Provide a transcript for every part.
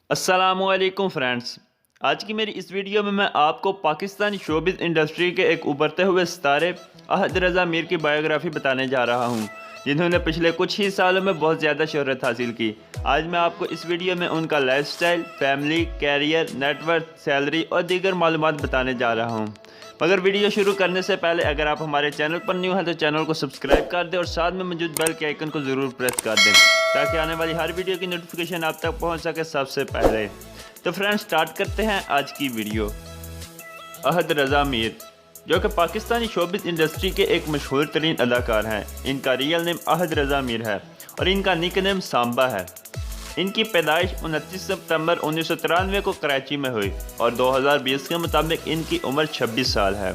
अस्सलाम वालेकुम फ्रेंड्स। आज की मेरी इस वीडियो में मैं आपको पाकिस्तानी शोबिज़ इंडस्ट्री के एक उभरते हुए सितारे अहद रज़ा मीर की बायोग्राफी बताने जा रहा हूं, जिन्होंने पिछले कुछ ही सालों में बहुत ज़्यादा शोहरत हासिल की। आज मैं आपको इस वीडियो में उनका lifestyle, family, career, net worth, salary और दीगर मालूमात बताने जा रहा हूँ। मगर वीडियो शुरू करने से पहले अगर आप हमारे चैनल पर न्यू हैं तो चैनल को सब्सक्राइब कर दें और साथ में मौजूद बेल के आइकन को ज़रूर प्रेस कर दें ताकि आने वाली हर वीडियो की नोटिफिकेशन आप तक पहुंच सके सबसे पहले। तो फ्रेंड्स, स्टार्ट करते हैं आज की वीडियो। अहद रज़ा मीर, जो कि पाकिस्तानी शोबिज़ इंडस्ट्री के एक मशहूर तरीन अदाकार हैं। इनका रियल नेम अहद रज़ा मीर है और इनका निक नेम सांबा है। इनकी पैदाइश 29 सितंबर 1993 को कराची में हुई और 2020 के मुताबिक इनकी उम्र 26 साल है।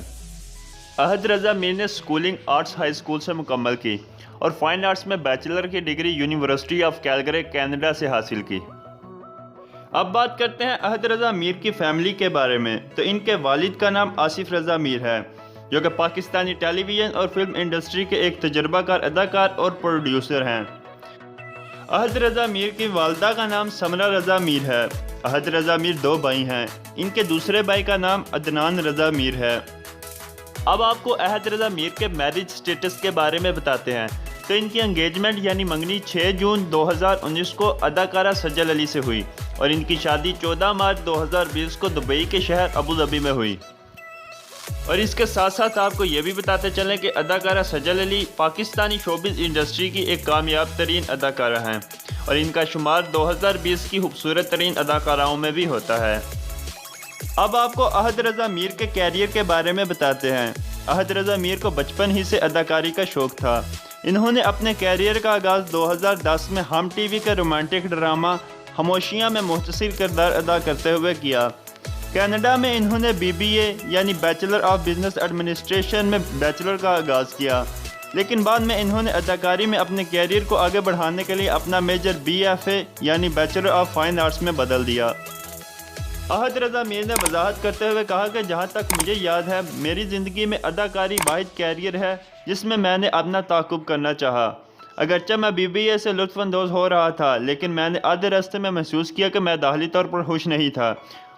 अहद रज़ा मीर ने स्कूलिंग आर्ट्स हाई स्कूल से मुकम्मल की और फाइन आर्ट्स में बैचलर की degree university of Calgary Canada से हासिल की। अब बात करते हैं अहद रज़ा मीर की फैमिली के बारे में। तो इनके वालिद का नाम आसिफ रज़ा मीर है, जो कि पाकिस्तानी टेलीविज़न और फिल्म इंडस्ट्री के एक तजुर्बाकार अदाकार और प्रोड्यूसर हैं। अहद रज़ा मीर की वालदा का नाम समरा रज़ा मीर है। अहद रज़ा मीर दो भाई हैं। इनके दूसरे भाई का नाम अदनान रज़ा मीर है। अब आपको अहद रज़ा मीर के मैरिज स्टेटस के बारे में बताते हैं। तो इनकी एंगेजमेंट यानी मंगनी 6 जून 2019 को अदाकारा सजल अली से हुई और इनकी शादी 14 मार्च 2020 को दुबई के शहर अबू धाबी में हुई। और इसके साथ साथ आपको ये भी बताते चलें कि अदाकारा सजल अली पाकिस्तानी शोबिज़ इंडस्ट्री की एक कामयाब तरीन अदाकारा हैं और इनका शुमार 2020 की खूबसूरत तरीन अदाकाराओं में भी होता है। अब आपको अहद रज़ा मीर के कैरियर के बारे में बताते हैं। अहद रज़ा मीर को बचपन ही से अदाकारी का शौक़ था। इन्होंने अपने कैरियर का आगाज़ 2010 में हम टीवी के रोमांटिक ड्रामा खामोशियाँ में मुख्तसर किरदार अदा करते हुए किया। कनाडा में इन्होंने BBA यानी बैचलर ऑफ बिजनेस एडमिनिस्ट्रेशन में बैचलर का आगाज़ किया, लेकिन बाद में इन्होंने अदाकारी में अपने कैरियर को आगे बढ़ाने के लिए अपना मेजर BFA यानी बैचलर ऑफ फाइन आर्ट्स में बदल दिया। अहद रज़ा मीर ने वजाहत करते हुए कहा कि जहाँ तक मुझे याद है, मेरी ज़िंदगी में अदाकारी वाहिद कैरियर है जिसमें मैंने अपना ताक़ुब करना चाहा। अगरचे मैं BBA से लुत्फ़अंदोज़ हो रहा था, लेकिन मैंने आधे रास्ते में महसूस किया कि मैं दाखिली तौर पर खुश नहीं था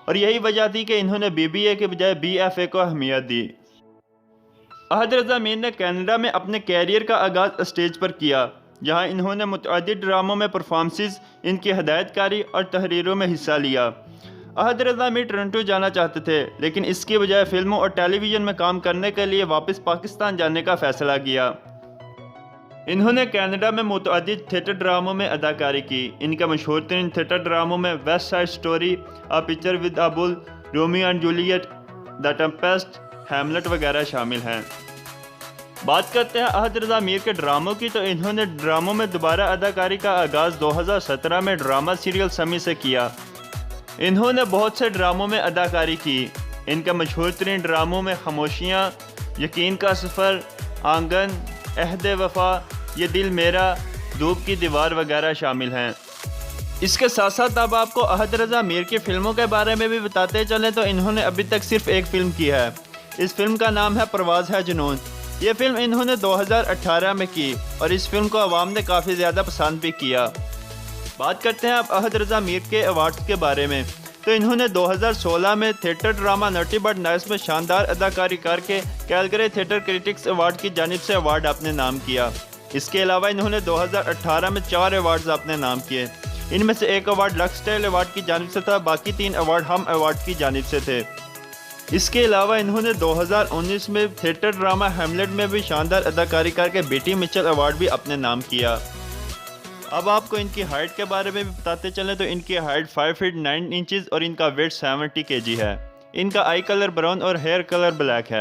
और यही वजह थी कि इन्होंने BBA के बजाय BFA को अहमियत दी। अहद रज़ा मीर ने कनाडा में अपने कैरियर का आगाज़ स्टेज पर किया, जहाँ इन्होंने मुतअद्दिद ड्रामों में परफॉर्मेंसेस, इनकी हिदायतकारी और तहरीरों में हिस्सा लिया। अहद रज़ा मीर टोरंटो जाना चाहते थे, लेकिन इसके बजाय फिल्मों और टेलीविज़न में काम करने के लिए वापस पाकिस्तान जाने का फ़ैसला किया। इन्होंने कनाडा में मुतअद्दिद थिएटर ड्रामों में अदाकारी की। इनके मशहूर तरीन थिएटर ड्रामों में west side story, a picture with a bull, Romeo and Juliet, the Tempest, Hamlet वगैरह शामिल हैं। बात करते हैं अहद रज़ा मीर के ड्रामों की। तो इन्होंने ड्रामों में दोबारा अदाकारी का आगाज़ 2017 में ड्रामा सीरियल समी से किया। इन्होंने बहुत से ड्रामों में अदाकारी की। इनके मशहूर तरीन ड्रामों में खामोशियाँ, यकीन का सफ़र, आंगन, अहद वफ़ा, ये दिल मेरा, धूप की दीवार वगैरह शामिल हैं। इसके साथ साथ अब आपको अहद रज़ा मीर की फ़िल्मों के बारे में भी बताते चलें। तो इन्होंने अभी तक सिर्फ एक फ़िल्म की है। इस फिल्म का नाम है परवाज़ है जुनून। ये फ़िल्म इन्होंने 2018 में की और इस फिल्म को आवाम ने काफ़ी ज़्यादा पसंद भी किया। बात करते हैं अब अहद रज़ा मीर के अवार्ड्स के बारे में। तो इन्होंने 2016 में theatre drama naughty but nice में शानदार अदाकारी करके कैलगरी थिएटर क्रिटिक्स अवार्ड की जानिब से अवार्ड अपने नाम किया। इसके अलावा इन्होंने 2018 में 4 अवार्ड्स अपने नाम किए। इनमें से एक अवार्ड लक्स स्टाइल अवार्ड की जानिब से था, बाकी 3 अवार्ड हम अवार्ड की जानिब से थे। इसके अलावा इन्होंने 2019 में थिएटर ड्रामा हैमलेट में भी शानदार अदाकारी करके बेटी मिचल अवार्ड भी अपने नाम किया। अब आपको इनकी हाइट के बारे में भी बताते चलें। तो इनकी हाइट 5 फीट 9 इंचज़ और इनका वेट 70 kg है। इनका आई कलर ब्राउन और हेयर कलर ब्लैक है।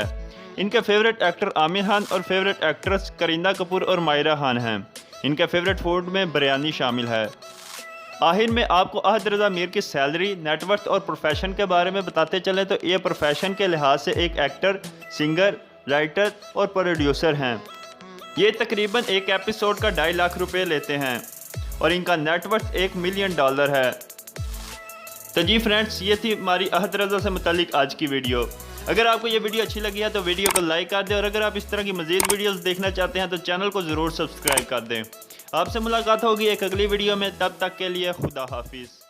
इनके फेवरेट एक्टर आमिर खान और फेवरेट एक्ट्रेस करीना कपूर और मायरा खान हैं। इनके फेवरेट फूड में बिरयानी शामिल है। आखिर में आपको अहद रज़ा मीर की सैलरी, नेटवर्थ और प्रोफेशन के बारे में बताते चलें। तो ये प्रोफेशन के लिहाज से एक एक्टर, सिंगर, राइटर और प्रोड्यूसर हैं। ये तकरीबन एक एपिसोड का 2.5 लाख रुपए लेते हैं और इनका नेटवर्थ $1 मिलियन है। तो जी फ्रेंड्स, ये थी हमारी अहद रज़ा से मुतालिक आज की वीडियो। अगर आपको ये वीडियो अच्छी लगी है तो वीडियो को लाइक कर दें और अगर आप इस तरह की मज़ीद वीडियोस देखना चाहते हैं तो चैनल को ज़रूर सब्सक्राइब कर दें। आपसे मुलाकात होगी एक अगली वीडियो में, तब तक के लिए खुदा हाफिज़।